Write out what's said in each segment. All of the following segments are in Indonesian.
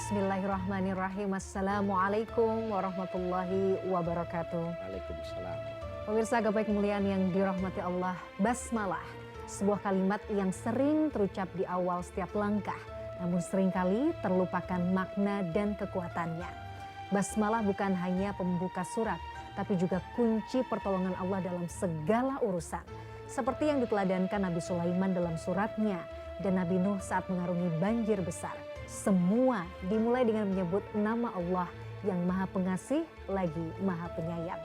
Bismillahirrahmanirrahim. Assalamualaikum warahmatullahi wabarakatuh. Waalaikumsalam. Pemirsa gapai kemuliaan yang dirahmati Allah, basmalah, sebuah kalimat yang sering terucap di awal setiap langkah, namun seringkali terlupakan makna dan kekuatannya. Basmalah bukan hanya pembuka surat, tapi juga kunci pertolongan Allah dalam segala urusan. Seperti yang diteladankan Nabi Sulaiman dalam suratnya dan Nabi Nuh saat mengarungi banjir besar. Semua dimulai dengan menyebut nama Allah yang Maha Pengasih lagi Maha Penyayang.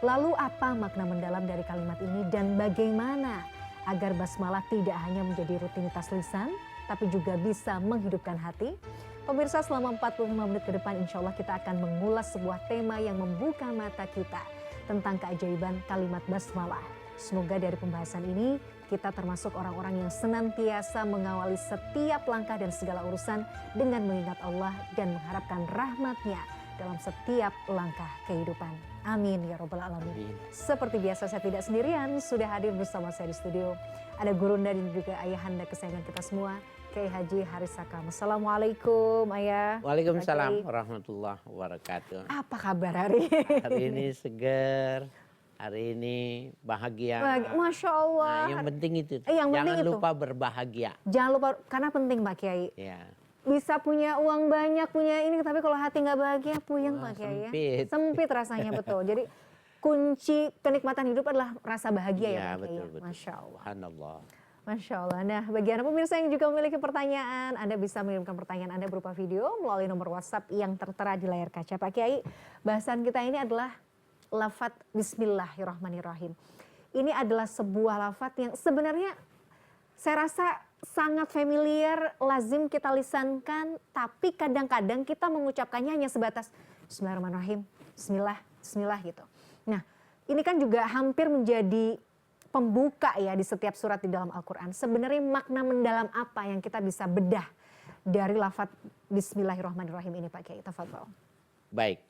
Lalu apa makna mendalam dari kalimat ini dan bagaimana agar basmalah tidak hanya menjadi rutinitas lisan tapi juga bisa menghidupkan hati? Pemirsa, selama 45 menit ke depan insya Allah kita akan mengulas sebuah tema yang membuka mata kita tentang keajaiban kalimat basmalah. Semoga dari pembahasan ini kita termasuk orang-orang yang senantiasa mengawali setiap langkah dan segala urusan dengan mengingat Allah dan mengharapkan rahmat-Nya dalam setiap langkah kehidupan. Amin ya Rabbal Alamin. Seperti biasa saya tidak sendirian, sudah hadir bersama saya di studio. Ada gurunda dan juga ayahanda kesayangan kita semua, Kiai Haji Haris Sakam. Assalamualaikum Ayah. Waalaikumsalam warahmatullahi wabarakatuh. Apa kabar hari? Hari ini seger, hari ini bahagia. Masya Allah. Nah, yang penting itu. Yang penting Jangan itu. lupa berbahagia. Jangan lupa, karena penting Pak Kiai. Ya. Bisa punya uang banyak, punya ini, tapi kalau hati nggak bahagia, puyeng Pak Kiai ya. Sempit. Sempit rasanya, betul. Jadi kunci kenikmatan hidup adalah rasa bahagia ya Pak Kiai. Betul, betul. Masya Allah. Subhanallah. Masya Allah. Nah, bagi Anda pemirsa yang juga memiliki pertanyaan, Anda bisa mengirimkan pertanyaan Anda berupa video melalui nomor WhatsApp yang tertera di layar kaca. Pak Kiai, bahasan kita ini adalah lafaz Bismillahirrahmanirrahim. Ini adalah sebuah lafaz yang sebenarnya saya rasa sangat familiar, lazim kita lisankan, tapi kadang-kadang kita mengucapkannya hanya sebatas Bismillahirrahmanirrahim, Bismillah, Bismillah gitu. Nah, ini kan juga hampir menjadi pembuka ya di setiap surat di dalam Al-Quran. Sebenarnya makna mendalam apa yang kita bisa bedah dari lafaz Bismillahirrahmanirrahim ini Pak Kiai? Tafadhol. Baik.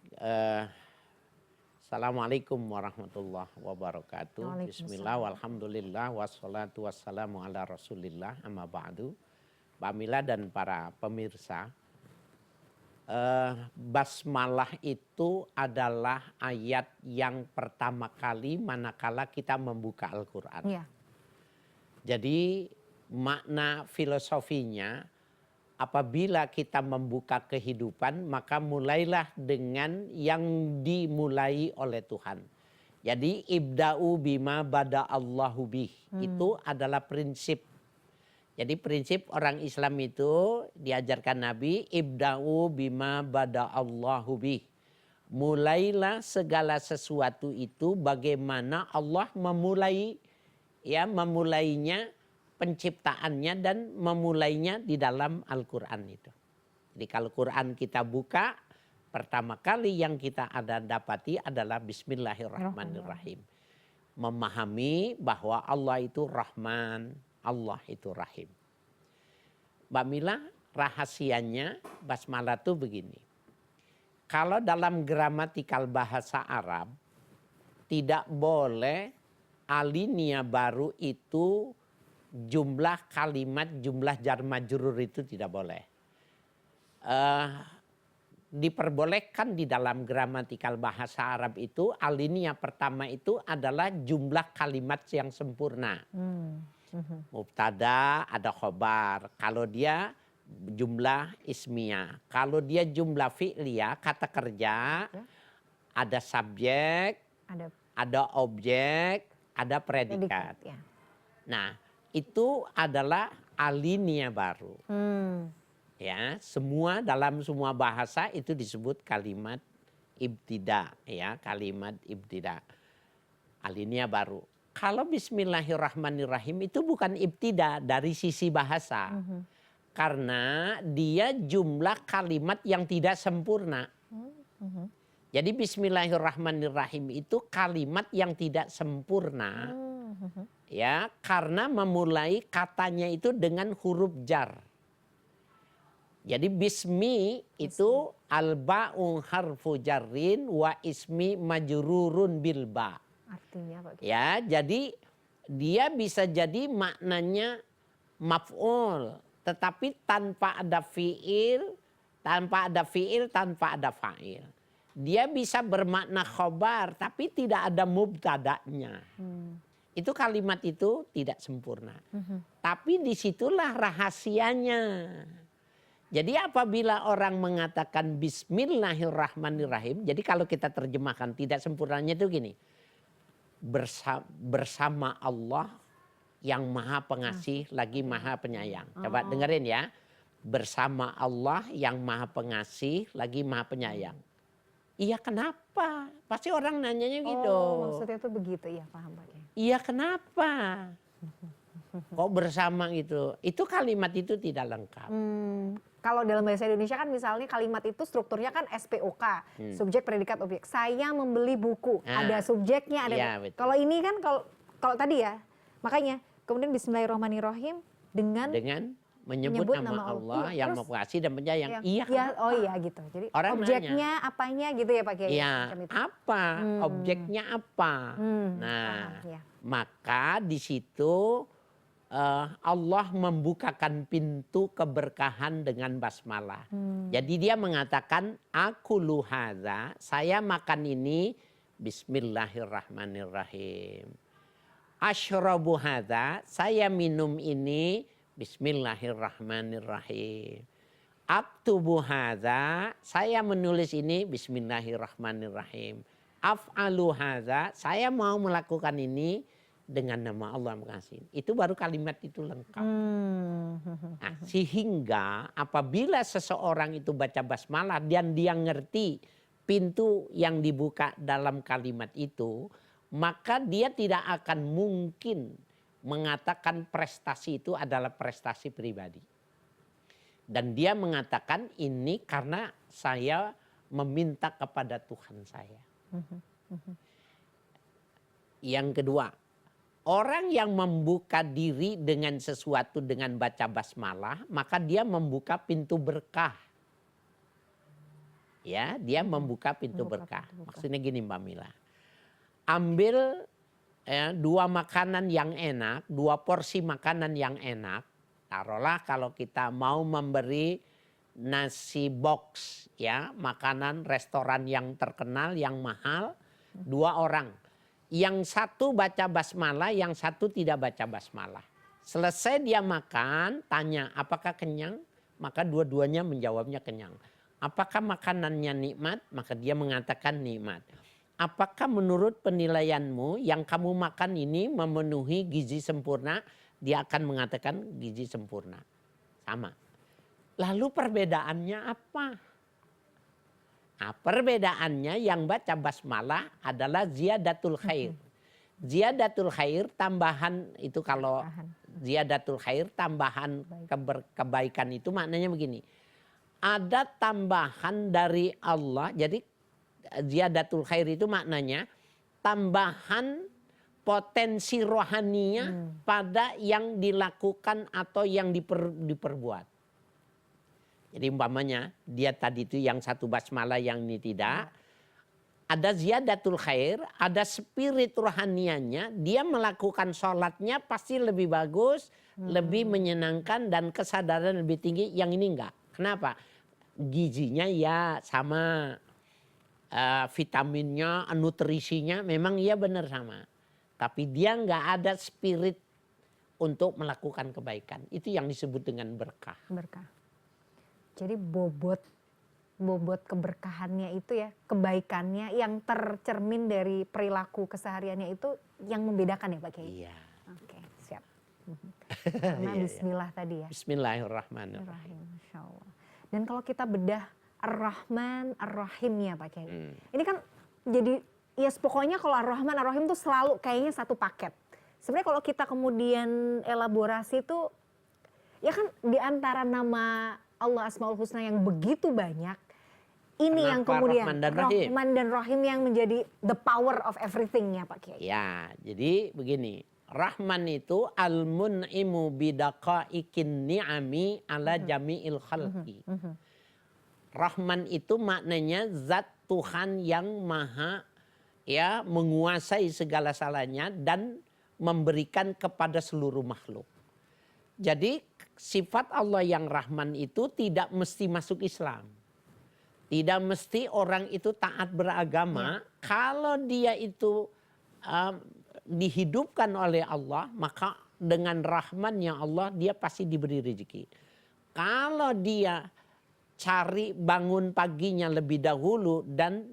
Assalamualaikum warahmatullahi wabarakatuh. Bismillah, walhamdulillah, wassalatu wassalamu ala rasulillah, amma ba'du. Mbak Mila dan para pemirsa, basmalah itu adalah ayat yang pertama kali manakala kita membuka Al-Quran. Ya. Jadi makna filosofinya, apabila kita membuka kehidupan, maka mulailah dengan yang dimulai oleh Tuhan. Jadi ibda'u bima bada'allahu bih. Itu adalah prinsip. Jadi prinsip orang Islam itu diajarkan Nabi, ibda'u bima bada'allahu bih. Mulailah segala sesuatu itu bagaimana Allah memulai, ya, memulainya, penciptaannya dan memulainya di dalam Al-Quran itu. Jadi kalau Quran kita buka, pertama kali yang kita ada dapati adalah Bismillahirrahmanirrahim. Memahami bahwa Allah itu Rahman, Allah itu Rahim. Mbak Mila, rahasianya basmalah itu begini. Kalau dalam gramatikal bahasa Arab, tidak boleh alinea baru itu jumlah kalimat, jumlah jar majrur itu tidak boleh. Diperbolehkan di dalam gramatikal bahasa Arab itu alinea pertama itu adalah jumlah kalimat yang sempurna. Mubtada ada khobar. Kalau dia jumlah ismiyah. Kalau dia jumlah fi'liyah, kata kerja, ada subjek, ada objek, ada predikat. Ya. Nah, itu adalah alinea baru. Ya, semua dalam semua bahasa itu disebut kalimat ibtida, ya, kalimat ibtida. Alinea baru. Kalau Bismillahirrahmanirrahim itu bukan ibtida dari sisi bahasa. Karena dia jumlah kalimat yang tidak sempurna. Jadi Bismillahirrahmanirrahim itu kalimat yang tidak sempurna. Ya, karena memulai katanya itu dengan huruf jar. Jadi bismi itu alba'u harfu jarrin wa ismi majrurun bil ba. Artinya apa? Ya, jadi dia bisa jadi maknanya maf'ul, tetapi tanpa ada fiil tanpa ada fiil, tanpa ada fa'il. Dia bisa bermakna khobar, tapi tidak ada mubtada'nya. Itu kalimat itu tidak sempurna. Tapi disitulah rahasianya. Jadi apabila orang mengatakan Bismillahirrahmanirrahim, jadi kalau kita terjemahkan tidak sempurnanya itu gini. Bersama Allah yang maha pengasih lagi maha penyayang. Coba dengerin ya. Bersama Allah yang maha pengasih lagi maha penyayang. Iya kenapa? Pasti orang nanyanya gitu. Maksudnya tuh begitu, ya paham Pak. Iya kenapa? Kok bersama gitu? Itu kalimat itu tidak lengkap. Kalau dalam bahasa Indonesia kan misalnya kalimat itu strukturnya kan SPOK, subjek, predikat, objek. Saya membeli buku, ada subjeknya, ada. Ya, kalau ini kan kalau tadi ya, makanya kemudian Bismillahirrahmanirrahim dengan menyebut nama Allah yang maha pengasih dan penyayang. Iya. Oh iya gitu. Jadi orang objeknya nanya, apanya gitu ya Pak Kiai? Iya, apa? Objeknya apa? Nah, maka di situ Allah membukakan pintu keberkahan dengan basmalah. Jadi dia mengatakan, aku luhadza, saya makan ini Bismillahirrahmanirrahim. Asyrabu hadza, saya minum ini Bismillahirrahmanirrahim. Aktubu hadza, saya menulis ini Bismillahirrahmanirrahim. Af'alu hadza, saya mau melakukan ini dengan nama Allah Maha. Itu baru kalimat itu lengkap. Nah, sehingga apabila seseorang itu baca basmalah dan dia ngerti pintu yang dibuka dalam kalimat itu, maka dia tidak akan mungkin mengatakan prestasi itu adalah prestasi pribadi. Dan dia mengatakan ini karena saya meminta kepada Tuhan saya. Yang kedua, orang yang membuka diri dengan sesuatu dengan baca basmalah, maka dia membuka pintu berkah. Ya, dia membuka pintu berkah. Maksudnya gini Mbak Mila. Ambil dua makanan yang enak, dua porsi makanan yang enak. Taruhlah kalau kita mau memberi nasi box, ya, makanan restoran yang terkenal, yang mahal, dua orang. Yang satu baca basmalah, yang satu tidak baca basmalah. Selesai dia makan, tanya apakah kenyang? Maka dua-duanya menjawabnya kenyang. Apakah makanannya nikmat? Maka dia mengatakan nikmat. Apakah menurut penilaianmu yang kamu makan ini memenuhi gizi sempurna? Dia akan mengatakan gizi sempurna. Sama. Lalu perbedaannya apa? Nah, perbedaannya yang baca basmalah adalah ziyadatul khair. Ziyadatul khair tambahan itu kalau ziyadatul khair tambahan kebaikan itu maknanya begini. Ada tambahan dari Allah. Jadi ziyadatul khair itu maknanya tambahan potensi rohaninya pada yang dilakukan atau yang diperbuat. Jadi umpamanya dia tadi itu yang satu basmalah yang ini tidak. Ada ziyadatul khair, ada spirit rohanianya. Dia melakukan sholatnya pasti lebih bagus, lebih menyenangkan dan kesadaran lebih tinggi. Yang ini enggak. Kenapa? Gizinya ya sama. Vitaminnya, nutrisinya memang iya benar sama. Tapi dia nggak ada spirit untuk melakukan kebaikan. Itu yang disebut dengan berkah. Berkah. Jadi bobot keberkahannya itu ya, kebaikannya yang tercermin dari perilaku kesehariannya itu yang membedakan ya Pak Kiai? Iya. Oke, siap. Karena bismillah tadi ya. Bismillahirrahmanirrahim. Masya Allah. Dan kalau kita bedah Ar-Rahman, Ar-Rahimnya Pak Kiai. Ini kan jadi, ya pokoknya kalau Ar-Rahman, Ar-Rahim tuh selalu kayaknya satu paket. Sebenarnya kalau kita kemudian elaborasi tuh, ya kan di antara nama Allah Asmaul Husna yang begitu banyak, ini yang kemudian Rahman dan Rahim yang menjadi the power of everything ya Pak Kiai. Ya, jadi begini. Rahman itu al-mun'imu bidaqaikin ni'ami ala jami'il khalqi. Rahman itu maknanya zat Tuhan yang maha ya menguasai segala salahnya dan memberikan kepada seluruh makhluk. Jadi sifat Allah yang Rahman itu tidak mesti masuk Islam. Tidak mesti orang itu taat beragama. Kalau dia itu dihidupkan oleh Allah, maka dengan rahmannya Allah dia pasti diberi rezeki. Kalau dia cari bangun paginya lebih dahulu dan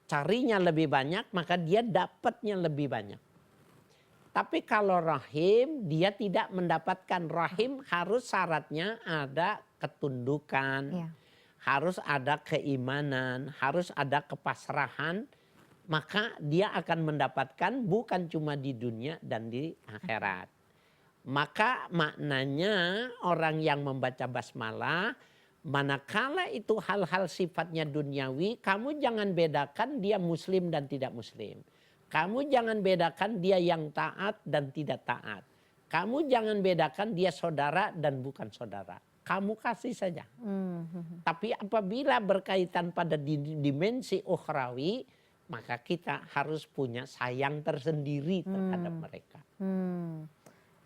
carinya lebih banyak, maka dia dapatnya lebih banyak. Tapi kalau rahim, dia tidak mendapatkan. Rahim harus syaratnya ada ketundukan, harus ada keimanan, harus ada kepasrahan. Maka dia akan mendapatkan bukan cuma di dunia dan di akhirat. Maka maknanya orang yang membaca basmalah, manakala itu hal-hal sifatnya duniawi, kamu jangan bedakan dia muslim dan tidak muslim. Kamu jangan bedakan dia yang taat dan tidak taat. Kamu jangan bedakan dia saudara dan bukan saudara. Kamu kasih saja. Tapi apabila berkaitan pada dimensi ukhrawi, maka kita harus punya sayang tersendiri terhadap mereka.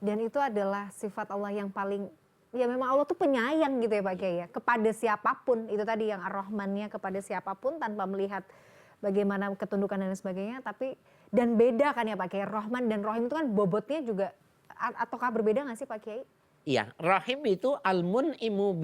Dan itu adalah sifat Allah yang paling, ya memang Allah tuh penyayang gitu ya Pak Kiai ya. Kepada siapapun, itu tadi yang Ar-Rahmannya kepada siapapun tanpa melihat bagaimana ketundukan dan sebagainya. Tapi, dan beda kan ya Pak Kiai, Rahman dan Rahim itu kan bobotnya juga, ataukah berbeda gak sih Pak Kiai? Iya, rahim itu al-mun'imu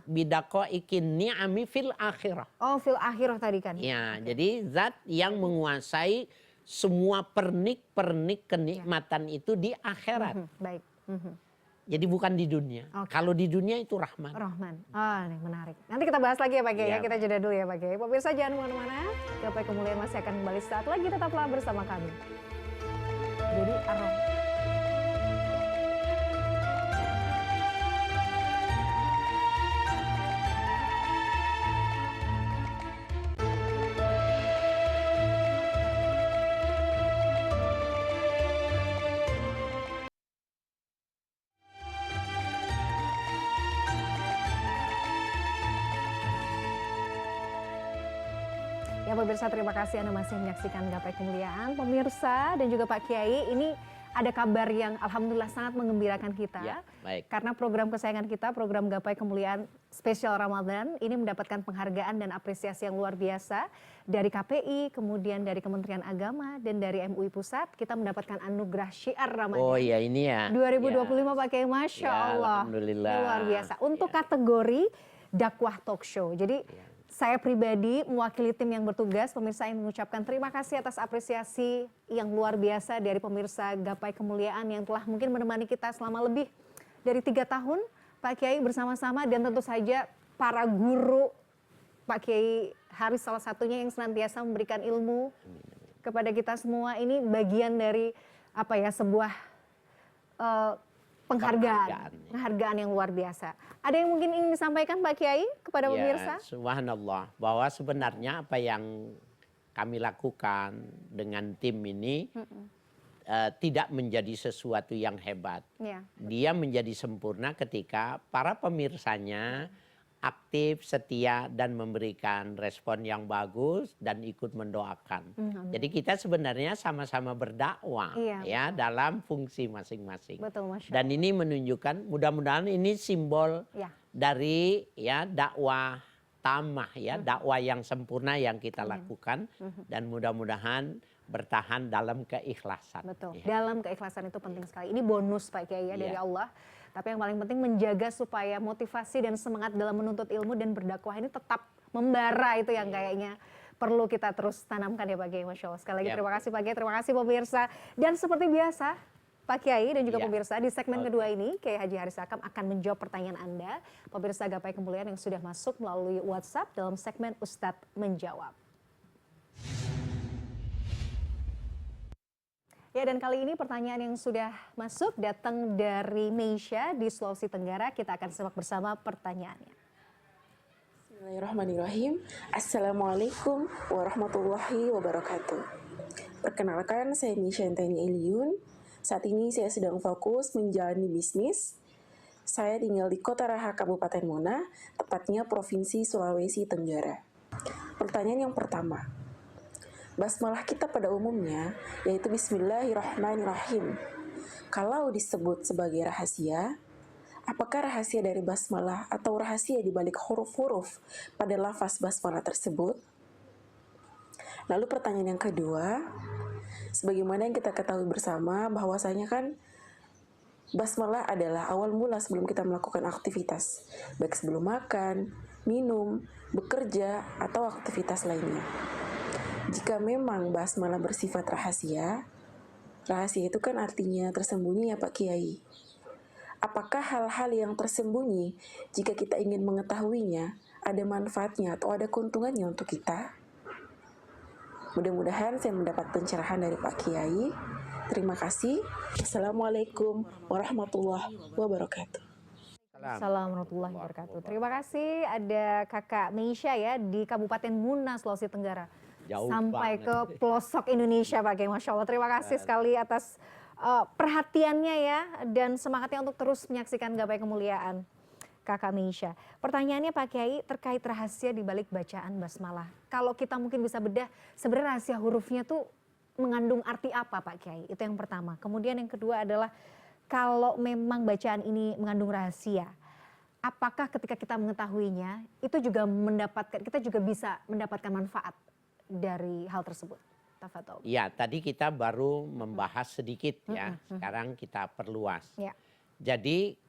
bidaqaiqin ni'ami fil akhirah. Oh, fil akhirah tadi kan. Ya, jadi zat yang menguasai semua pernik-pernik kenikmatan itu di akhirat. Baik. Jadi bukan di dunia. Kalau di dunia itu Rahman. Rahman. Ini menarik. Nanti kita bahas lagi ya Pak Kiai ya. Kita jeda dulu ya Pak Kiai. Pemirsa jangan kemana-mana. Gapai Kemuliaan masih akan kembali saat lagi. Tetaplah bersama kami. Jadi Ar-Rahman. Ya pemirsa, terima kasih Anda masih menyaksikan Gapai Kemuliaan. Pemirsa dan juga Pak Kiai, ini ada kabar yang alhamdulillah sangat mengembirakan kita. Ya, baik. Karena program kesayangan kita, program Gapai Kemuliaan spesial Ramadan, ini mendapatkan penghargaan dan apresiasi yang luar biasa dari KPI, kemudian dari Kementerian Agama, dan dari MUI Pusat. Kita mendapatkan anugerah syiar Ramadan. Oh iya ini ya. 2025 Pak Kiai, Masya Allah. Alhamdulillah. Luar biasa. Untuk kategori dakwah talk show. Jadi saya pribadi mewakili tim yang bertugas, pemirsa, yang mengucapkan terima kasih atas apresiasi yang luar biasa dari pemirsa Gapai Kemuliaan yang telah mungkin menemani kita selama lebih dari 3 tahun, Pak Kiai bersama-sama, dan tentu saja para guru, Pak Kiai Haris salah satunya yang senantiasa memberikan ilmu kepada kita semua. Ini bagian dari apa ya, sebuah penghargaan yang luar biasa. Ada yang mungkin ingin disampaikan Pak Kiai kepada pemirsa? Subhanallah, bahwa sebenarnya apa yang kami lakukan dengan tim ini tidak menjadi sesuatu yang hebat. Dia menjadi sempurna ketika para pemirsanya aktif, setia, dan memberikan respon yang bagus dan ikut mendoakan. Jadi kita sebenarnya sama-sama berdakwah ya dalam fungsi masing-masing. Betul, Masya Allah. Dan ini menunjukkan, mudah-mudahan ini simbol dari ya dakwah tamah ya, dakwah yang sempurna yang kita lakukan, dan mudah-mudahan bertahan dalam keikhlasan. Betul. Dalam keikhlasan itu penting sekali. Ini bonus Pak Kiai ya dari Allah. Tapi yang paling penting menjaga supaya motivasi dan semangat dalam menuntut ilmu dan berdakwah ini tetap membara, itu yang kayaknya perlu kita terus tanamkan ya Pak Kiai. Masya Allah. Sekali lagi terima kasih Pak Kiai, terima kasih pemirsa. Dan seperti biasa Pak Kiai dan juga pemirsa, di segmen kedua ini Kiai Haji Haris Akam akan menjawab pertanyaan Anda, pemirsa Gapai Kemuliaan yang sudah masuk melalui WhatsApp dalam segmen Ustadz Menjawab. Ya, dan kali ini pertanyaan yang sudah masuk datang dari Meisha di Sulawesi Tenggara. Kita akan simak bersama pertanyaannya. Bismillahirrahmanirrahim. Assalamualaikum warahmatullahi wabarakatuh. Perkenalkan, saya Meisha Enteni Eliun. Saat ini saya sedang fokus menjalani bisnis. Saya tinggal di Kota Raha, Kabupaten Mona, tepatnya Provinsi Sulawesi Tenggara. Pertanyaan yang pertama. Basmalah kita pada umumnya yaitu Bismillahirrahmanirrahim. Kalau disebut sebagai rahasia, Apakah rahasia dari basmalah atau rahasia di balik huruf-huruf pada lafaz basmalah tersebut? Lalu pertanyaan yang kedua, sebagaimana yang kita ketahui bersama bahwasanya kan basmalah adalah awal mula sebelum kita melakukan aktivitas, baik sebelum makan, minum, bekerja, atau aktivitas lainnya. Jika memang basmalah bersifat rahasia, rahasia itu kan artinya tersembunyi ya Pak Kiai. Apakah hal-hal yang tersembunyi, jika kita ingin mengetahuinya, ada manfaatnya atau ada keuntungannya untuk kita? Mudah-mudahan saya mendapat pencerahan dari Pak Kiai. Terima kasih. Assalamualaikum warahmatullahi wabarakatuh. Assalamualaikum warahmatullahi wabarakatuh. Terima kasih ada Kakak Meisha ya di Kabupaten Muna, Sulawesi Tenggara. Jauh sampai banget. ke pelosok Indonesia Pak Kiai. Masya Allah, terima kasih sekali atas perhatiannya ya dan semangatnya untuk terus menyaksikan Gapai Kemuliaan Kakak Meisha. Pertanyaannya Pak Kiai terkait rahasia di balik bacaan basmalah. Kalau kita mungkin bisa bedah sebenarnya rahasia hurufnya tuh mengandung arti apa Pak Kiai? Itu yang pertama. Kemudian yang kedua adalah kalau memang bacaan ini mengandung rahasia, apakah ketika kita mengetahuinya itu juga kita juga bisa mendapatkan manfaat dari hal tersebut? Tafadhol. Ya, tadi kita baru membahas sedikit ya. Sekarang kita perluas. Ya. Jadi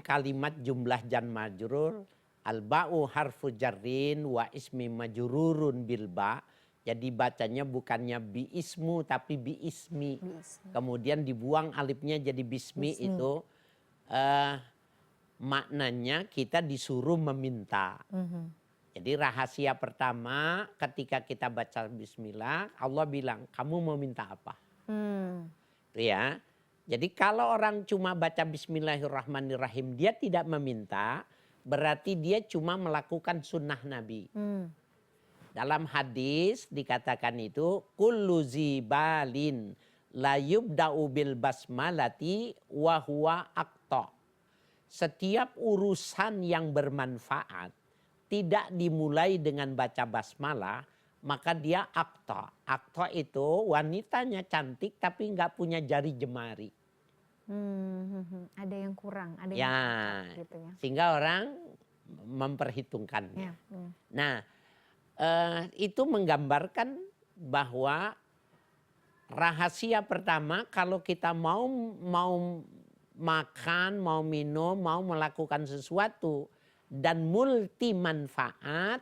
kalimat jumlah jan majrur al-ba'u harfu jarrin wa ismi majrurun bil ba. Jadi bacanya bukannya bi ismu tapi bi ismi. Kemudian dibuang alifnya jadi bismi. Itu maknanya kita disuruh meminta. Jadi rahasia pertama ketika kita baca bismillah, Allah bilang, kamu mau minta apa? Ya. Jadi kalau orang cuma baca bismillahirrahmanirrahim, dia tidak meminta, berarti dia cuma melakukan sunnah Nabi. Dalam hadis dikatakan itu, kullu zibalin la yubda'u bil basmalati wa huwa aqta. Setiap urusan yang bermanfaat tidak dimulai dengan baca basmalah, maka dia akta. Akta itu wanitanya cantik tapi nggak punya jari jemari. Ada yang kurang, ada ya, yang cacat, gitu ya. Sehingga orang memperhitungkannya. Nah, itu menggambarkan bahwa rahasia pertama kalau kita mau makan, mau minum, mau melakukan sesuatu dan multi manfaat,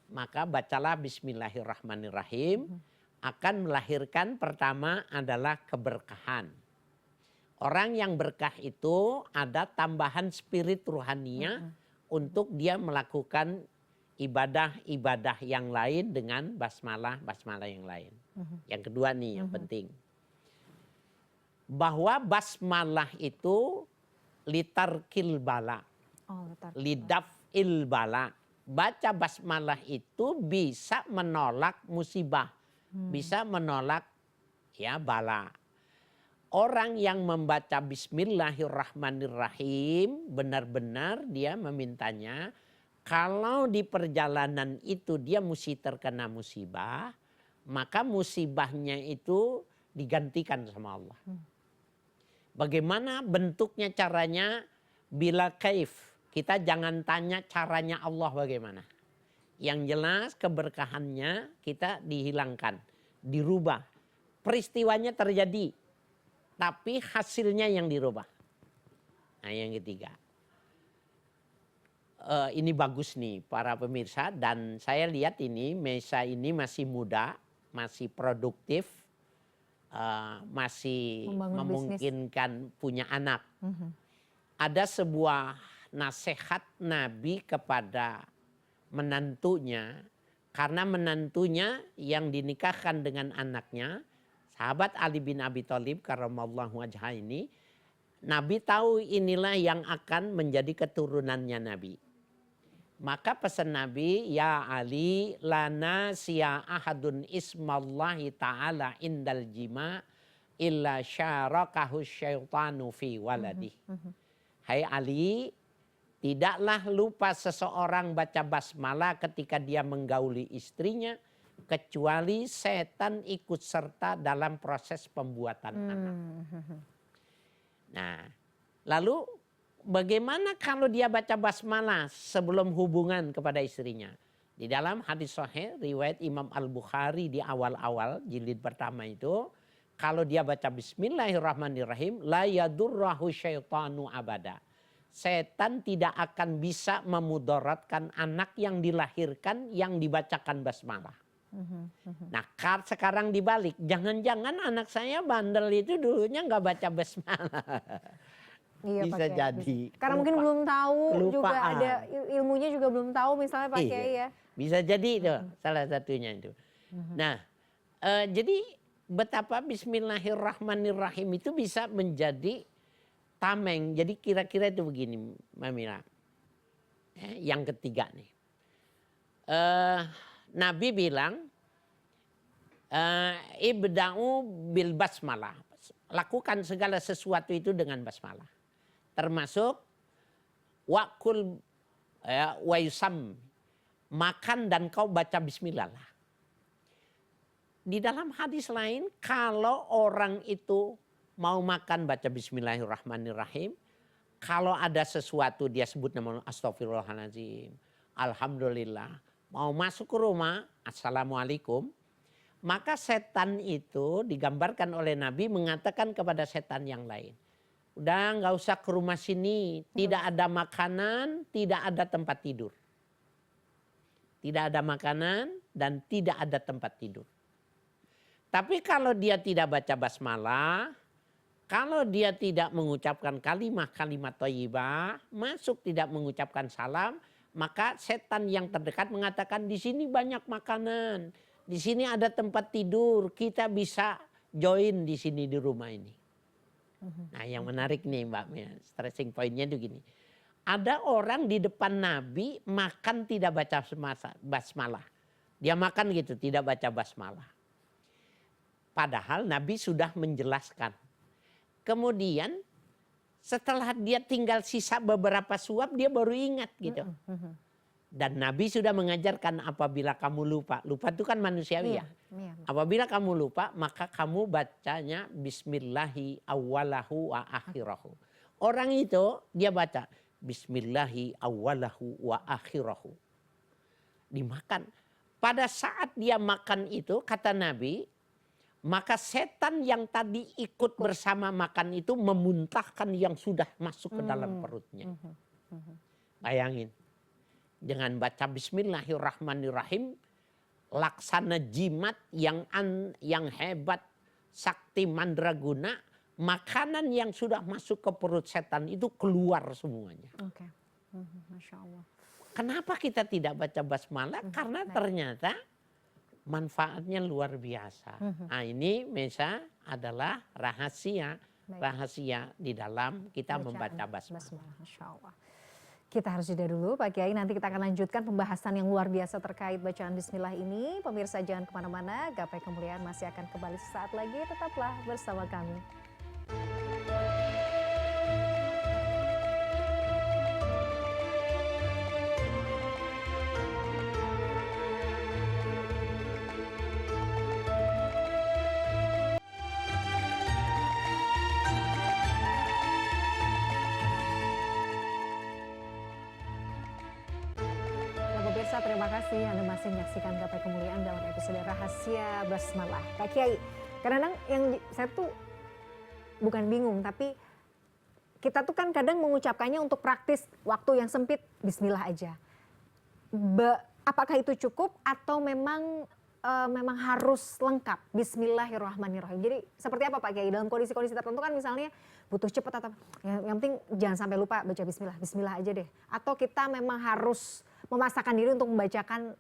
maka bacalah bismillahirrahmanirrahim, akan melahirkan pertama adalah keberkahan. Orang yang berkah itu ada tambahan spirit ruhaninya untuk dia melakukan ibadah-ibadah yang lain dengan basmalah yang lain. Yang kedua nih yang penting. Bahwa basmalah itu litarkil bala. Lidaf ilbala. Baca basmalah itu bisa menolak musibah. Bisa menolak ya bala. Orang yang membaca bismillahirrahmanirrahim benar-benar dia memintanya. Kalau di perjalanan itu dia mesti terkena musibah. Maka musibahnya itu digantikan sama Allah. Bagaimana bentuknya caranya? Bila kaif. Kita jangan tanya caranya Allah bagaimana. Yang jelas keberkahannya kita dihilangkan, dirubah. Peristiwanya terjadi, tapi hasilnya yang dirubah. Nah yang ketiga. Ini bagus nih para pemirsa dan saya lihat ini Meisha ini masih muda, masih produktif, masih memungkinkan punya anak. Ada sebuah nasihat Nabi kepada menantunya, karena menantunya yang dinikahkan dengan anaknya, sahabat Ali bin Abi Thalib karramallahu wajhah ini, Nabi tahu inilah yang akan menjadi keturunannya Nabi. Maka pesan Nabi, ya Ali, lana siya ahadun ismallahi ta'ala indal jima illa syarakahu syaitanu fi waladih. Hai Ali, tidaklah lupa seseorang baca basmalah ketika dia menggauli istrinya, kecuali setan ikut serta dalam proses pembuatan anak. Nah, lalu bagaimana kalau dia baca basmalah sebelum hubungan kepada istrinya? Di dalam hadis sahih riwayat Imam Al-Bukhari di awal-awal jilid pertama itu, kalau dia baca bismillahirrahmanirrahim, la yadurrahu syaitanu abada. Setan tidak akan bisa memudaratkan anak yang dilahirkan yang dibacakan basmalah. Nah sekarang dibalik, jangan-jangan anak saya bandel itu dulunya nggak baca basmalah. Iya, Bisa Pak Kiai, jadi. bisa. Karena mungkin belum tahu juga Kelupaan. ada ilmunya juga belum tahu misalnya Pak Kiai ya. Bisa jadi itu salah satunya itu. Nah jadi betapa bismillahirrahmanirrahim itu bisa menjadi tameng. Jadi kira-kira itu begini Mbak Mira. Yang ketiga nih. Nabi bilang ibda'u bil basmalah. Lakukan segala sesuatu itu dengan basmalah. Termasuk wakul wa yusam. Makan dan kau baca bismillah lah. Di dalam hadis lain kalau orang itu mau makan baca bismillahirrahmanirrahim. Kalau ada sesuatu dia sebut nama astagfirullahaladzim. Alhamdulillah. Mau masuk ke rumah, assalamualaikum. Maka setan itu digambarkan oleh Nabi mengatakan kepada setan yang lain. Udah nggak usah ke rumah sini. Tidak ada makanan, tidak ada tempat tidur. Tidak ada makanan dan tidak ada tempat tidur. Tapi kalau dia tidak baca basmalah, kalau dia tidak mengucapkan kalimat-kalimat thayyibah, masuk tidak mengucapkan salam, maka setan yang terdekat mengatakan di sini banyak makanan, di sini ada tempat tidur, kita bisa join di sini di rumah ini. Nah yang menarik nih Mbak Mia, stressing pointnya itu gini. Ada orang di depan Nabi makan tidak baca basmalah. Dia makan gitu tidak baca basmalah. Padahal Nabi sudah menjelaskan. Kemudian setelah dia tinggal sisa beberapa suap dia baru ingat gitu. Dan Nabi sudah mengajarkan apabila kamu lupa. Lupa itu kan manusiawi ya. Apabila kamu lupa maka kamu bacanya bismillahi awwalahu wa akhirahu. Orang itu dia baca bismillahi awwalahu wa akhirahu. Dimakan. Pada saat dia makan itu kata Nabi, maka setan yang tadi ikut bersama makan itu memuntahkan yang sudah masuk ke dalam perutnya. Bayangin. Dengan baca bismillahirrahmanirrahim, laksana jimat yang hebat, sakti mandraguna, makanan yang sudah masuk ke perut setan itu keluar semuanya. Oke. Masya Allah. Kenapa kita tidak baca basmalah? Karena ternyata manfaatnya luar biasa. Nah ini Mesa adalah rahasia di dalam kita membaca basmalah. Masya Allah. Kita harus jeda dulu Pak Kiai, nanti kita akan lanjutkan pembahasan yang luar biasa terkait bacaan bismillah ini. Pemirsa jangan kemana-mana, Gapai Kemuliaan masih akan kembali sesaat lagi, tetaplah bersama kami. Terima kasih Anda masih menyaksikan Gapai Kemuliaan dalam episode Rahasia Basmalah. Pak Kiai, kadang-kadang yang saya tuh bukan bingung, tapi kita tuh kan kadang mengucapkannya untuk praktis waktu yang sempit, bismillah aja. Apakah itu cukup atau memang harus lengkap bismillahirrahmanirrahim? Jadi seperti apa Pak Kiai, dalam kondisi-kondisi tertentu kan misalnya butuh cepat atau yang penting jangan sampai lupa baca bismillah aja deh. Atau kita memang harus memaksakan diri untuk membacakan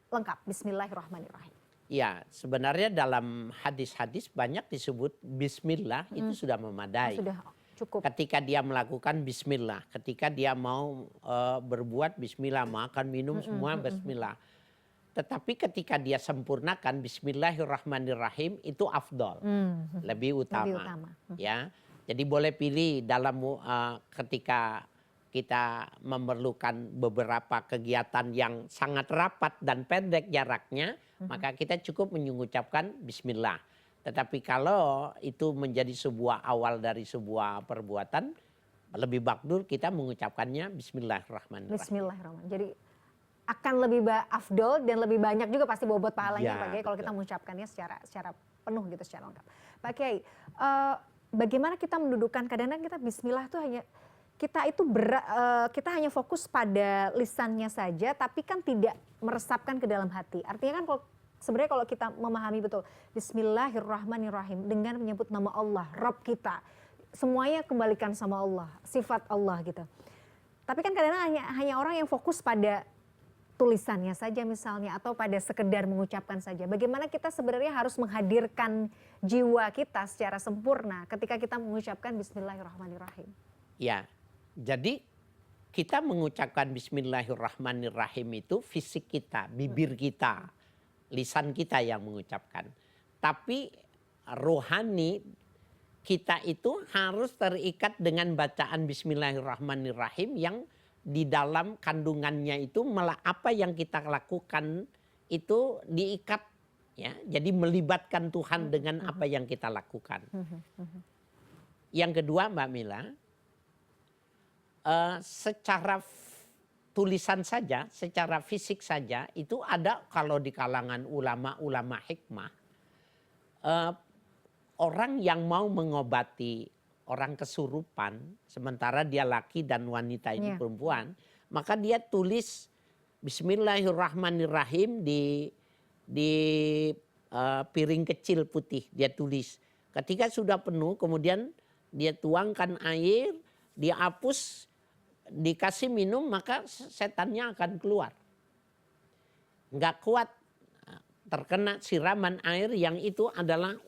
lengkap bismillahirrahmanirrahim. Ya, sebenarnya dalam hadis-hadis banyak disebut bismillah itu sudah memadai. Sudah cukup. Ketika dia melakukan bismillah, ketika dia mau berbuat bismillah, makan, minum semua bismillah. Tetapi ketika dia sempurnakan bismillahirrahmanirrahim itu afdol, lebih utama. Ya, jadi boleh pilih dalam ketika kita memerlukan beberapa kegiatan yang sangat rapat dan pendek jaraknya, maka kita cukup mengucapkan bismillah. Tetapi kalau itu menjadi sebuah awal dari sebuah perbuatan, lebih bakdur kita mengucapkannya Bismillahirrahmanirrahim. Bismillahirrahmanirrahim. Jadi akan lebih afdol dan lebih banyak juga pasti bobot pahalanya Ya, Pak Kiai kalau betul. kita mengucapkannya secara penuh gitu, secara lengkap. Pak Kiai, bagaimana kita mendudukan, kadang-kadang kita Bismillah itu hanya kita hanya fokus pada lisannya saja, tapi kan tidak meresapkan ke dalam hati. Artinya kan sebenarnya kalau kita memahami betul Bismillahirrahmanirrahim dengan menyebut nama Allah, Rabb kita, semuanya kembalikan sama Allah, sifat Allah gitu. Tapi kan kadang-kadang hanya orang yang fokus pada tulisannya saja misalnya, atau pada sekedar mengucapkan saja. Bagaimana kita sebenarnya harus menghadirkan jiwa kita secara sempurna ketika kita mengucapkan Bismillahirrahmanirrahim. Ya, jadi kita mengucapkan Bismillahirrahmanirrahim itu fisik kita, bibir kita, lisan kita yang mengucapkan. Tapi rohani kita itu harus terikat dengan bacaan Bismillahirrahmanirrahim yang di dalam kandungannya itu apa yang kita lakukan itu diikat, ya. Jadi melibatkan Tuhan dengan apa yang kita lakukan. Yang kedua Mbak Mila, secara tulisan saja, secara fisik saja itu ada kalau di kalangan ulama-ulama hikmah, orang yang mau mengobati orang kesurupan, sementara dia laki dan wanita ini perempuan, maka dia tulis Bismillahirrahmanirrahim di piring kecil putih, dia tulis. Ketika sudah penuh, kemudian dia tuangkan air, dia hapus, dikasih minum, maka setannya akan keluar. Nggak kuat terkena siraman air yang itu adalah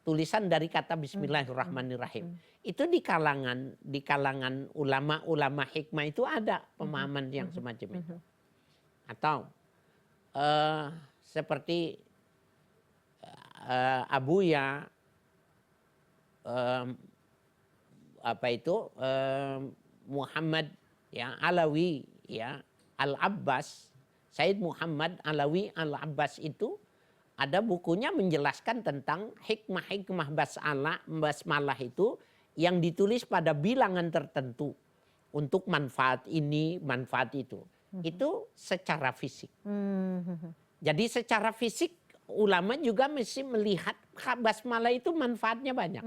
tulisan dari kata Bismillahirrahmanirrahim. Itu di kalangan ulama-ulama hikmah itu ada pemahaman yang semacam itu. Atau seperti Abuya Muhammad ya Alawi ya Al-Abbas, Said Muhammad Alawi Al-Abbas itu ada bukunya menjelaskan tentang hikmah-hikmah basmalah itu yang ditulis pada bilangan tertentu untuk manfaat ini, manfaat itu. Itu secara fisik. Jadi secara fisik ulama juga mesti melihat basmalah itu manfaatnya banyak.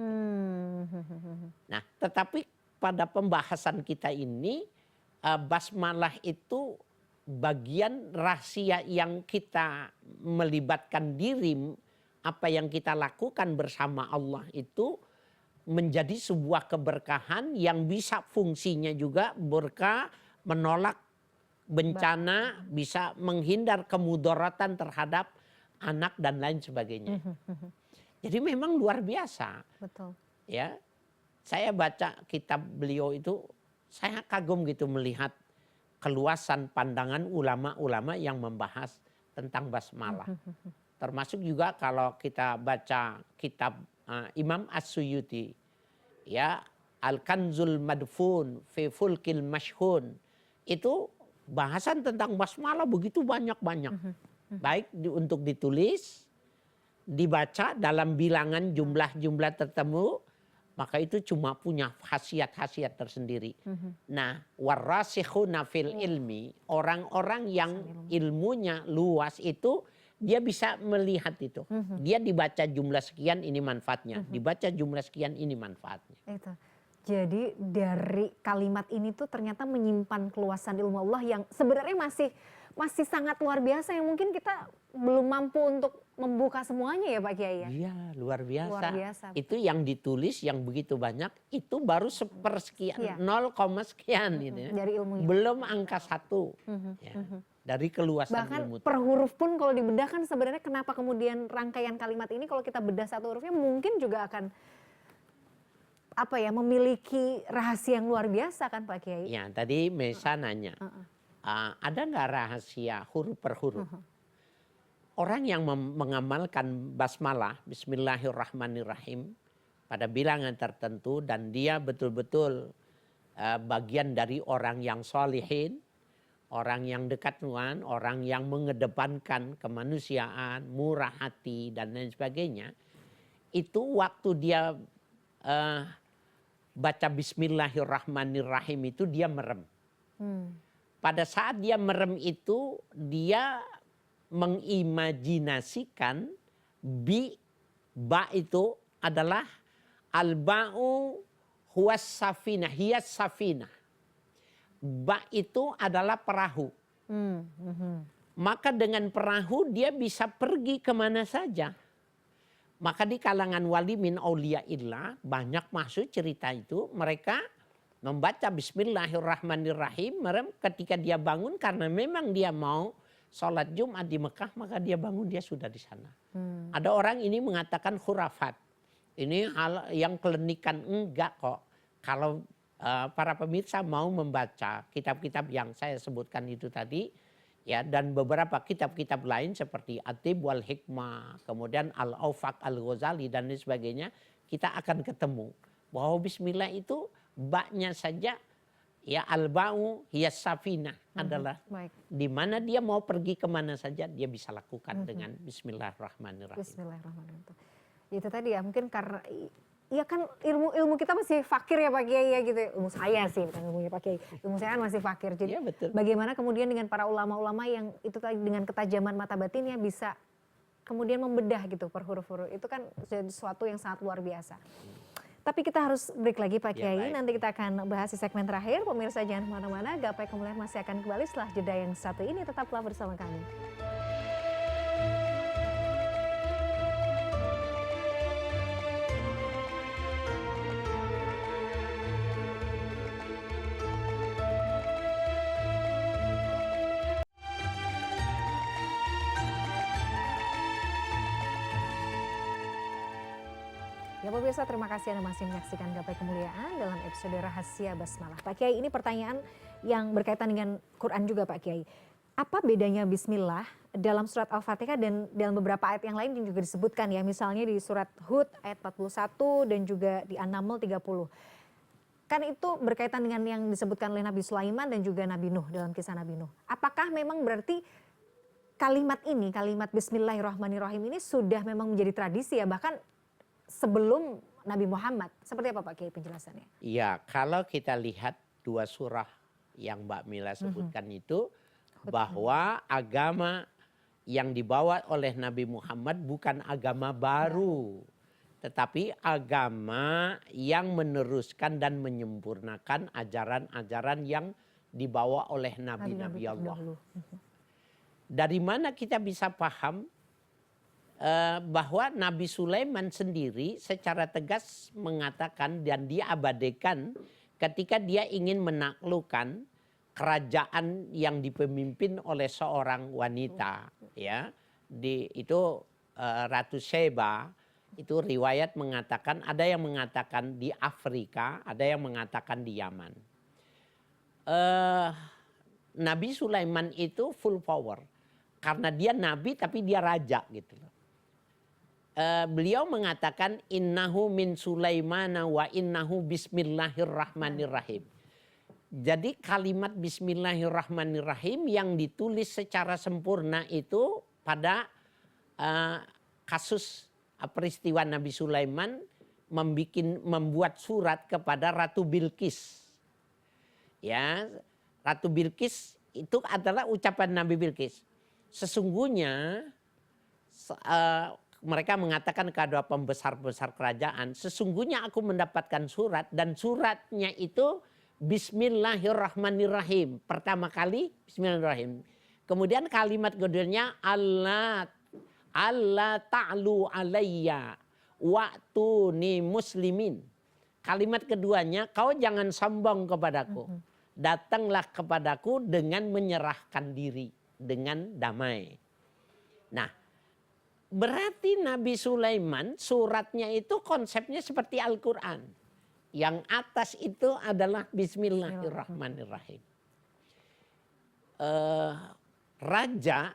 Nah, tetapi pada pembahasan kita ini basmalah itu bagian rahasia yang kita melibatkan diri, apa yang kita lakukan bersama Allah itu menjadi sebuah keberkahan yang bisa fungsinya juga berkah, menolak bencana, bisa menghindar kemudaratan terhadap anak dan lain sebagainya. Jadi memang luar biasa. Betul. Ya, saya baca kitab beliau itu, saya kagum gitu melihat keluasan pandangan ulama-ulama yang membahas tentang basmalah. Termasuk juga kalau kita baca kitab Imam As-Suyuti, ya Al-Kanzul Madfun fi Fulkil Mashhun, itu bahasan tentang basmalah begitu banyak-banyak. Baik untuk ditulis, dibaca dalam bilangan jumlah-jumlah tertentu, maka itu cuma punya khasiat-khasiat tersendiri. Nah, warasikhuna fil ilmi, orang-orang yang ilmunya luas itu dia bisa melihat itu. Dia dibaca jumlah sekian ini manfaatnya, dibaca jumlah sekian ini manfaatnya. Itu. Jadi dari kalimat ini tuh ternyata menyimpan keluasan ilmu Allah yang sebenarnya masih sangat luar biasa, yang mungkin kita belum mampu untuk membuka semuanya ya Pak Kiai ya. Iya, luar biasa. Luar biasa. Itu yang ditulis yang begitu banyak itu baru sepersekian, 0, sekian gitu ya. Dari ilmunya. Belum angka 1. Ya. Dari keluasan bahkan ilmu. Per huruf pun kalau dibedah kan sebenarnya kenapa kemudian rangkaian kalimat ini kalau kita bedah satu hurufnya mungkin juga akan memiliki rahasia yang luar biasa kan Pak Kiai. Ya, tadi Mesa nanya. Ada nggak rahasia huruf per huruf? Orang yang mengamalkan basmalah, Bismillahirrahmanirrahim, pada bilangan tertentu dan dia betul-betul bagian dari orang yang solihin, orang yang dekat Tuhan, orang yang mengedepankan kemanusiaan, murah hati dan lain sebagainya, itu waktu dia baca Bismillahirrahmanirrahim itu dia merem. Pada saat dia merem itu dia mengimajinasikan ba itu adalah al-ba'u huwas safinah, hiyas safinah. Ba itu adalah perahu. Maka dengan perahu dia bisa pergi kemana saja. Maka di kalangan wali min auliyaillah banyak masuk cerita itu. Mereka membaca Bismillahirrahmanirrahim merem ketika dia bangun karena memang dia mau sholat Jumat di Mekah, maka dia bangun dia sudah di sana. Ada orang ini mengatakan khurafat. Ini hal yang kelenikan, enggak kok. Kalau para pemirsa mau membaca kitab-kitab yang saya sebutkan itu tadi, ya, dan beberapa kitab-kitab lain seperti At-Tib wal Hikmah, kemudian Al-Aufaq Al-Ghazali dan lain sebagainya, kita akan ketemu bahwa bismillah itu baknya saja ya al-ba'u hiyas safinah adalah di mana dia mau pergi kemana saja dia bisa lakukan dengan bismillahirrahmanirrahim. Bismillahirrahmanirrahim. Itu tadi ya mungkin karena ya kan ilmu kita masih fakir ya Pak Kiai ya gitu. Ilmu saya sih bukan ilmunya Pak Kiai. Ilmu saya kan masih fakir. Jadi ya, betul. Bagaimana kemudian dengan para ulama-ulama yang itu tadi dengan ketajaman mata batinnya bisa kemudian membedah gitu per huruf-huruf. Itu kan sesuatu yang sangat luar biasa. Tapi kita harus break lagi Pak Kiai. Nanti kita akan bahas di segmen terakhir. Pemirsa jangan kemana-mana. Gapai Kemuliaan masih akan kembali setelah jeda yang satu ini. Tetaplah bersama kami. Ya pemirsa, terima kasih Anda masih menyaksikan Gapai Kemuliaan dalam episode Rahasia Basmalah. Pak Kiai, ini pertanyaan yang berkaitan dengan Quran juga Pak Kiai. Apa bedanya bismillah dalam surat Al-Fatihah dan dalam beberapa ayat yang lain yang juga disebutkan ya. Misalnya di surat Hud ayat 41 dan juga di An-Naml 30. Kan itu berkaitan dengan yang disebutkan oleh Nabi Sulaiman dan juga Nabi Nuh dalam kisah Nabi Nuh. Apakah memang berarti kalimat ini, kalimat Bismillahirrahmanirrahim ini sudah memang menjadi tradisi ya, bahkan sebelum Nabi Muhammad? Seperti apa Pak Kiai penjelasannya? Iya, kalau kita lihat dua surah yang Mbak Mila sebutkan itu, bahwa agama yang dibawa oleh Nabi Muhammad bukan agama baru, tetapi agama yang meneruskan dan menyempurnakan ajaran-ajaran yang dibawa oleh nabi-nabi Allah. Dari mana kita bisa paham bahwa Nabi Sulaiman sendiri secara tegas mengatakan dan diabadikan ketika dia ingin menaklukkan kerajaan yang dipemimpin oleh seorang wanita, ya, itu Ratu Sheba. Itu riwayat mengatakan, ada yang mengatakan di Afrika, ada yang mengatakan di Yaman. Nabi Sulaiman itu full power karena dia nabi tapi dia raja gitu loh. Beliau mengatakan innahu min Sulaimana wa innahu bismillahirrahmanirrahim. Jadi kalimat bismillahirrahmanirrahim yang ditulis secara sempurna itu pada kasus peristiwa Nabi Sulaiman membuat surat kepada Ratu Bilqis. Ya, Ratu Bilqis itu adalah ucapan Nabi Bilqis. Sesungguhnya mereka mengatakan kepada pembesar-pembesar kerajaan, sesungguhnya aku mendapatkan surat dan suratnya itu Bismillahirrahmanirrahim. Pertama kali Bismillahirrahmanirrahim. Kemudian kalimat keduanya Allah ta'lu alayya wa'tuni muslimin. Kalimat keduanya, kau jangan sombong kepadaku. Datanglah kepadaku dengan menyerahkan diri, dengan damai. Nah, berarti Nabi Sulaiman suratnya itu konsepnya seperti Al-Quran. Yang atas itu adalah Bismillahirrahmanirrahim. Raja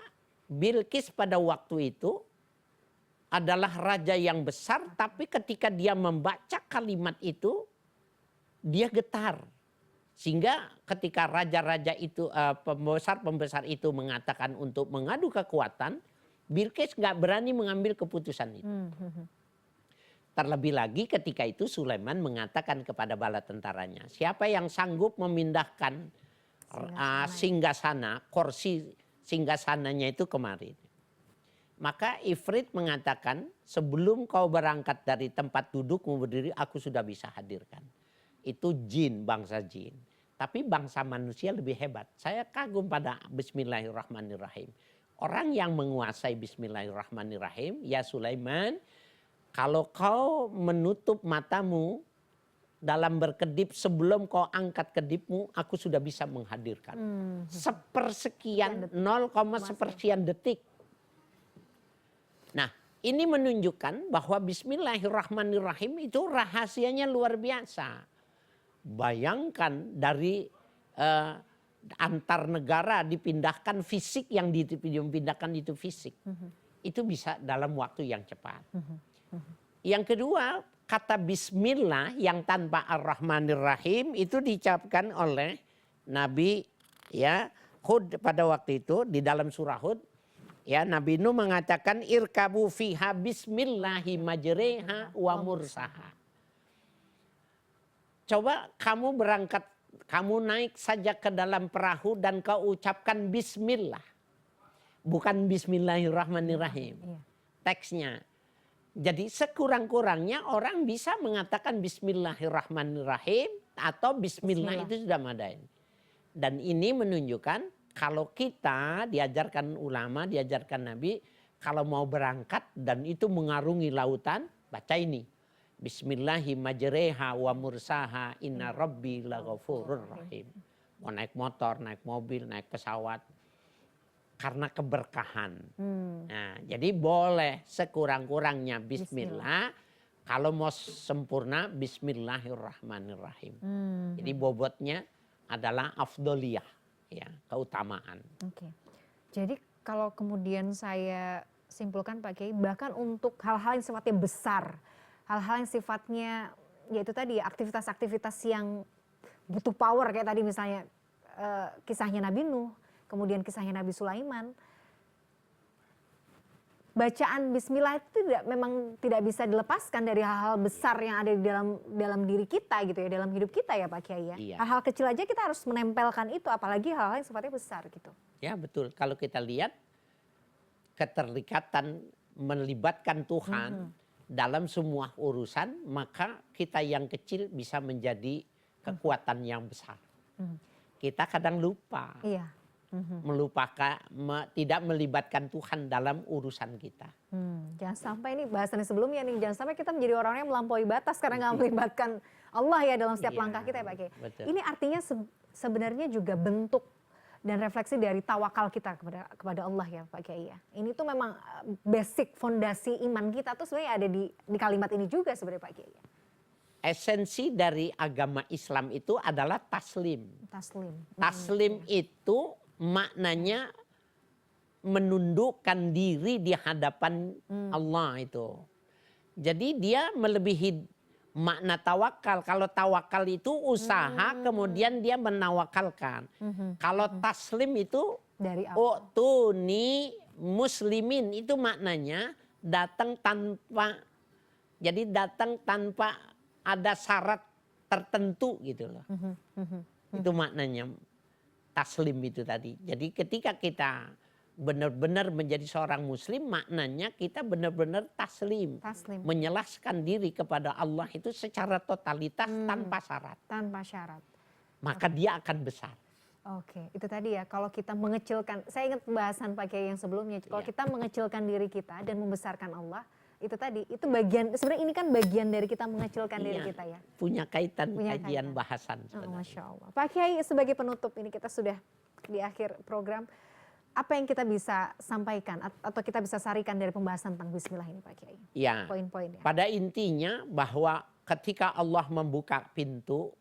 Bilqis pada waktu itu adalah raja yang besar, tapi ketika dia membaca kalimat itu, dia getar. Sehingga ketika raja-raja itu, pembesar-pembesar itu mengatakan untuk mengadu kekuatan, Bilqis nggak berani mengambil keputusan itu. Terlebih lagi ketika itu Sulaiman mengatakan kepada bala tentaranya, siapa yang sanggup memindahkan singgasana, kursi singgasananya itu kemarin. Maka Ifrit mengatakan, sebelum kau berangkat dari tempat dudukmu berdiri, aku sudah bisa hadirkan. Itu jin, bangsa jin. Tapi bangsa manusia lebih hebat. Saya kagum pada Bismillahirrahmanirrahim. Orang yang menguasai Bismillahirrahmanirrahim, ya Sulaiman, kalau kau menutup matamu dalam berkedip, sebelum kau angkat kedipmu, aku sudah bisa menghadirkan. Sepersekian, 0, sepersekian detik. Nah, ini menunjukkan bahwa Bismillahirrahmanirrahim itu rahasianya luar biasa. Bayangkan dari antar negara dipindahkan fisik, yang dipindahkan itu fisik. Itu bisa dalam waktu yang cepat. Yang kedua, kata Bismillah yang tanpa Ar-Rahmanir-Rahim itu diucapkan oleh Nabi ya Hud pada waktu itu di dalam surah Hud. Ya, Nabi Nuh mengatakan irkabu fiha bismillahi majreha wa mursaha. Coba kamu berangkat, kamu naik saja ke dalam perahu dan kau ucapkan bismillah. Bukan bismillahirrahmanirrahim. Teksnya. Jadi sekurang-kurangnya orang bisa mengatakan bismillahirrahmanirrahim atau bismillah itu sudah madain. Dan ini menunjukkan kalau kita diajarkan ulama, diajarkan Nabi, kalau mau berangkat dan itu mengarungi lautan, baca ini. Bismillahi majreha wa mursaha inna rabbi laghafurur rahim. Mau naik motor, naik mobil, naik pesawat. Karena keberkahan. Nah, jadi boleh sekurang-kurangnya bismillah. Kalau mau sempurna bismillahirrahmanirrahim. Jadi bobotnya adalah afdoliyah, ya, keutamaan. Oke. Jadi kalau kemudian saya simpulkan Pak Kiai, bahkan untuk hal-hal yang sifatnya besar, hal-hal yang sifatnya yaitu tadi aktivitas-aktivitas yang butuh power kayak tadi misalnya kisahnya Nabi Nuh, kemudian kisahnya Nabi Sulaiman. Bacaan bismillah itu memang tidak bisa dilepaskan dari hal-hal besar yang ada di dalam diri kita gitu ya, dalam hidup kita ya Pak Kiai ya. Iya. Hal-hal kecil aja kita harus menempelkan itu, apalagi hal-hal yang sifatnya besar gitu. Ya betul, kalau kita lihat keterikatan melibatkan Tuhan dalam semua urusan, maka kita yang kecil bisa menjadi kekuatan yang besar. Kita kadang lupa. Iya. Melupakan, tidak melibatkan Tuhan dalam urusan kita. Jangan sampai ini bahasannya sebelumnya nih, jangan sampai kita menjadi orang yang melampaui batas karena nggak melibatkan Allah ya dalam setiap langkah kita ya Pak Kiai. Ini artinya sebenarnya juga bentuk dan refleksi dari tawakal kita kepada Allah ya Pak Kiai ya. Ini tuh memang basic fondasi iman kita tuh sebenarnya ada di kalimat ini juga sebenarnya Pak Kiai ya. Esensi dari agama Islam itu adalah taslim. Taslim itu maknanya menundukkan diri di hadapan Allah itu. Jadi dia melebihi makna tawakal. Kalau tawakal itu usaha kemudian dia menawakalkan. Kalau taslim itu dari utuni muslimin itu maknanya datang tanpa, jadi datang tanpa ada syarat tertentu gitu loh. Itu maknanya taslim itu tadi. Jadi ketika kita benar-benar menjadi seorang muslim, maknanya kita benar-benar taslim. Menyelaskan diri kepada Allah itu secara totalitas tanpa syarat. Tanpa syarat. Maka dia akan besar. Oke, itu tadi ya, kalau kita mengecilkan, saya ingat pembahasan Pak Kiai yang sebelumnya, kalau kita mengecilkan diri kita dan membesarkan Allah, itu tadi, itu bagian, sebenarnya ini kan bagian dari kita mengecilkan diri kita ya. Punya kaitan kajian bahasan sebenarnya. Masya Allah. Pak Kiai sebagai penutup, ini kita sudah di akhir program, apa yang kita bisa sampaikan atau kita bisa sarikan dari pembahasan tentang bismillah ini Pak Kiai? Ya, poin-poinnya. Pada intinya bahwa ketika Allah membuka pintu,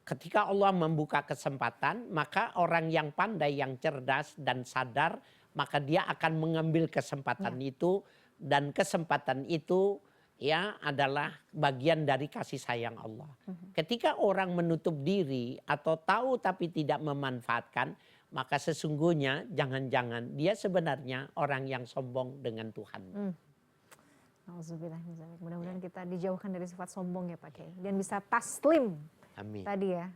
ketika Allah membuka kesempatan, maka orang yang pandai, yang cerdas dan sadar, maka dia akan mengambil kesempatan itu. Dan kesempatan itu ya adalah bagian dari kasih sayang Allah. Ketika orang menutup diri atau tahu tapi tidak memanfaatkan, maka sesungguhnya jangan-jangan dia sebenarnya orang yang sombong dengan Tuhan. Alhamdulillah. Mudah-mudahan kita dijauhkan dari sifat sombong ya Pak Kiai. Dan bisa taslim. Amin. Tadi ya,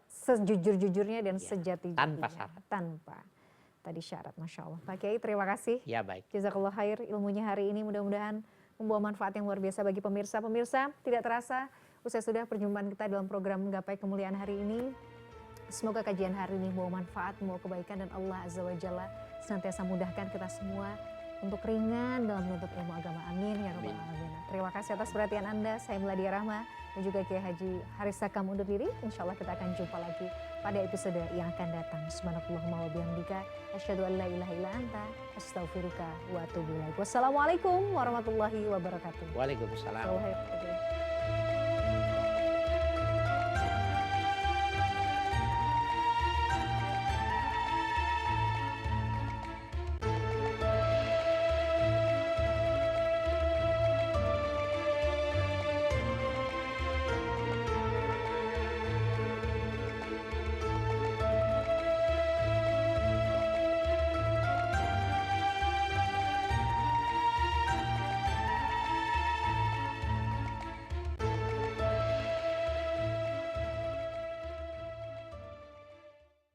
sejujur-jujurnya dan Ya, sejati-jatinya. tanpa syarat. Tanpa tadi syarat, Masya Allah. Pak Kiai, terima kasih. Ya baik. Jazakallah khair ilmunya hari ini, mudah-mudahan membawa manfaat yang luar biasa bagi pemirsa. Pemirsa, tidak terasa usai sudah perjumpaan kita dalam program Gapai Kemuliaan hari ini. Semoga kajian hari ini membawa manfaat, membawa kebaikan, dan Allah Azza wa Jalla senantiasa mudahkan kita semua untuk ringan dalam menuntut ilmu agama. Amin ya rabbal alamin. Terima kasih atas perhatian Anda. Saya Meladia Rahma dan juga Kiai Haji Haris Sakam undur diri. Insya Allah kita akan jumpa lagi pada episode yang akan datang. Subhanakallahumma wa bihamdika asyhadu an la ilaha illa anta astaghfiruka wa atubu ilaik. Wassalamualaikum warahmatullahi wabarakatuh. Waalaikumsalam. Waalaikumsalam.